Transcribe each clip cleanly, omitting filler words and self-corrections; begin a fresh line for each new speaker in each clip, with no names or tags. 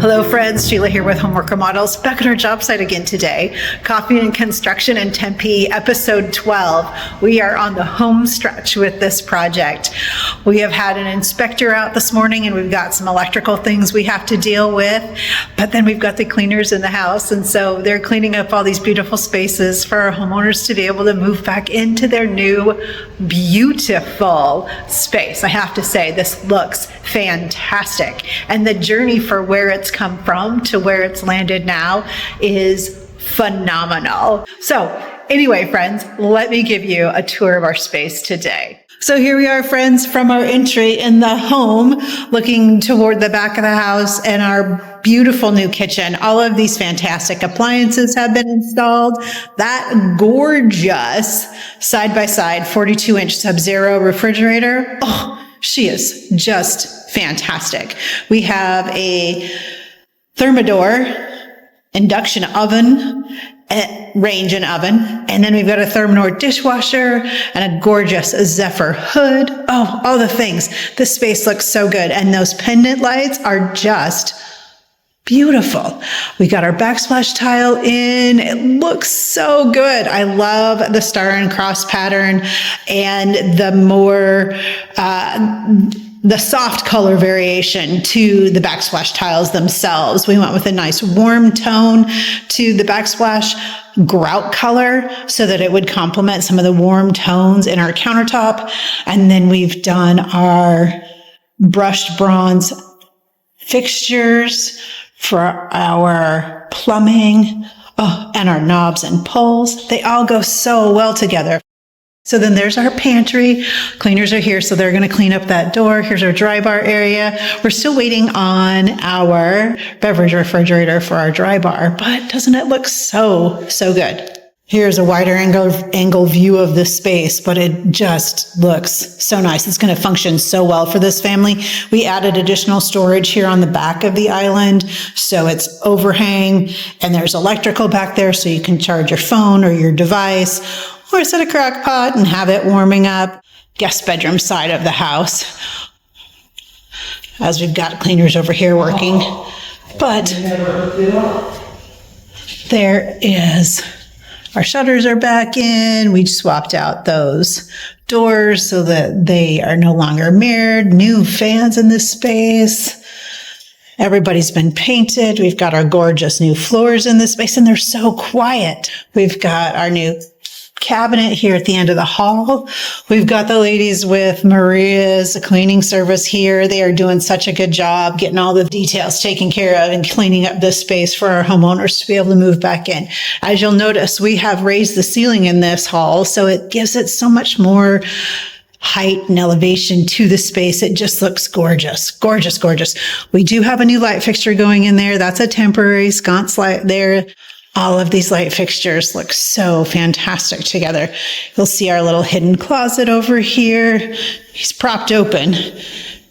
Hello friends, Sheila here with Homework Remodels, back at our job site again today. Coffee and Construction in Tempe, episode 12. We are on the home stretch with this project. We have had an inspector out this morning and we've got some electrical things we have to deal with, but then we've got the cleaners in the house, and so they're cleaning up all these beautiful spaces for our homeowners to be able to move back into their new beautiful space. I have to say, this looks fantastic, and the journey for where it's come from to where it's landed now is phenomenal. So anyway, friends, let me give you a tour of our space today. So here we are, friends, from our entry in the home, looking toward the back of the house and our beautiful new kitchen. All of these fantastic appliances have been installed. That gorgeous side-by-side 42-inch Sub-Zero refrigerator, she is just fantastic. We have a Thermador induction oven, range and oven, and then we've got a Thermador dishwasher and a gorgeous Zephyr hood. Oh, all the things. This space looks so good, and those pendant lights are just beautiful. We got our backsplash tile in. It looks so good. I love the star and cross pattern and the more the soft color variation to the backsplash tiles themselves. We went with a nice warm tone to the backsplash grout color so that it would complement some of the warm tones in our countertop. And then we've done our brushed bronze fixtures for our plumbing, and our knobs and pulls. They all go so well together. So then there's our pantry. Cleaners are here, so they're going to clean up that door. Here's our dry bar area. We're still waiting on our beverage refrigerator for our dry bar, but doesn't it look so good? Here's a wider angle view of this space, but it just looks so nice. It's going to function so well for this family. We added additional storage here on the back of the island, so it's overhang, and there's electrical back there so you can charge your phone or your device, or set a crock pot and have it warming up. Guest bedroom side of the house, as we've got cleaners over here working. But there is, our shutters are back in. We swapped out those doors so that they are no longer mirrored. New fans in this space. Everybody's been painted. We've got our gorgeous new floors in this space, and they're so quiet. We've got our new cabinet here at the end of the hall. We've got the ladies with Maria's cleaning service here. They are doing such a good job getting all the details taken care of and cleaning up this space for our homeowners to be able to move back in. As you'll notice, we have raised the ceiling in this hall, so it gives it so much more height and elevation to the space. It just looks gorgeous, gorgeous, gorgeous. We do have a new light fixture going in there. That's a temporary sconce light there. All of these light fixtures look so fantastic together. You'll see our little hidden closet over here. He's propped open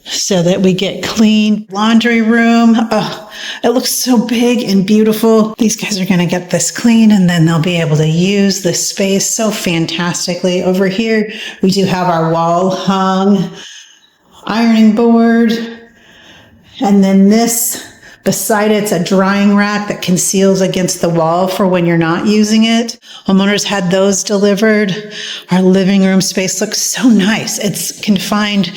so that we get clean. Laundry room. Oh, it looks so big and beautiful. These guys are going to get this clean, and then they'll be able to use this space so fantastically. Over here, we do have our wall hung ironing board. And then this, beside it's a drying rack that conceals against the wall for when you're not using it. Homeowners had those delivered. Our living room space looks so nice. It's confined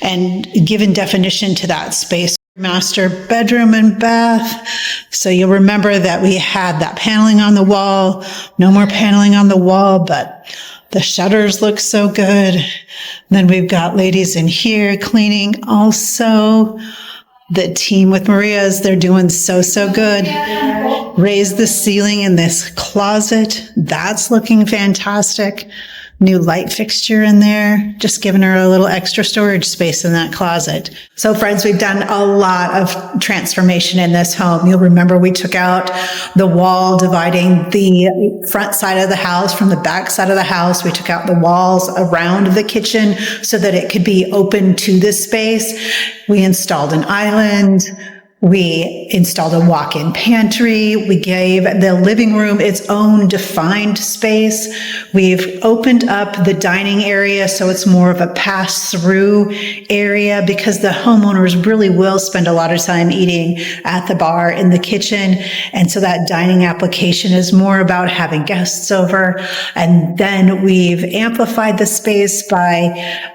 and given definition to that space. Master bedroom and bath. So you'll remember that we had that paneling on the wall. No more paneling on the wall, but the shutters look so good. Then we've got ladies in here cleaning also. The team with Maria's, they're doing so good. Raise the ceiling in this closet. That's looking fantastic. New light fixture in there, just giving her a little extra storage space in that closet. So friends, we've done a lot of transformation in this home. You'll remember we took out the wall dividing the front side of the house from the back side of the house. We took out the walls around the kitchen so that it could be open to this space. We installed an island. We installed a walk-in pantry. We gave the living room its own defined space. We've opened up the dining area so it's more of a pass-through area, because the homeowners really will spend a lot of time eating at the bar in the kitchen. And so that dining application is more about having guests over. And then we've amplified the space by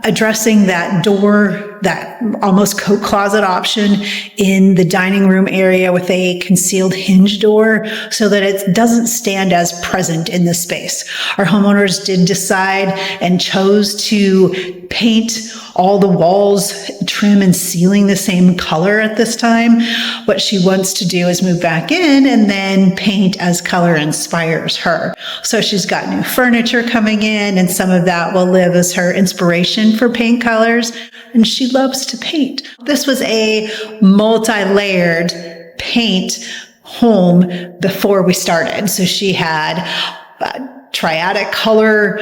addressing that door, that almost coat closet option in the dining room area with a concealed hinge door, so that it doesn't stand as present in the space. Our homeowners did decide and chose to paint all the walls, trim and ceiling the same color at this time. What she wants to do is move back in and then paint as color inspires her. So she's got new furniture coming in, and some of that will live as her inspiration for paint colors. And she loves to paint. This was a multi-layered paint home before we started. So she had triadic color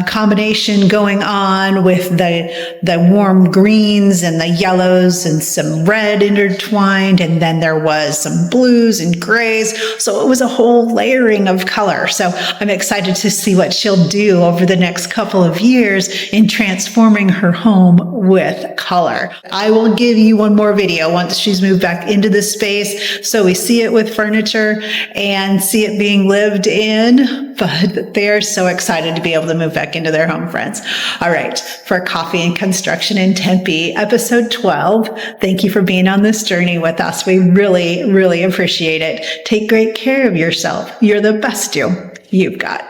combination going on with the warm greens and the yellows and some red intertwined, and then there was some blues and grays. So it was a whole layering of color. So I'm excited to see what she'll do over the next couple of years in transforming her home with color. I will give you one more video once she's moved back into this space, so we see it with furniture and see it being lived in. But they're so excited to be able to move back into their home, friends. All right, for Coffee and Construction in Tempe, episode 12. Thank you for being on this journey with us. We really, really appreciate it. Take great care of yourself. You're the best you've got.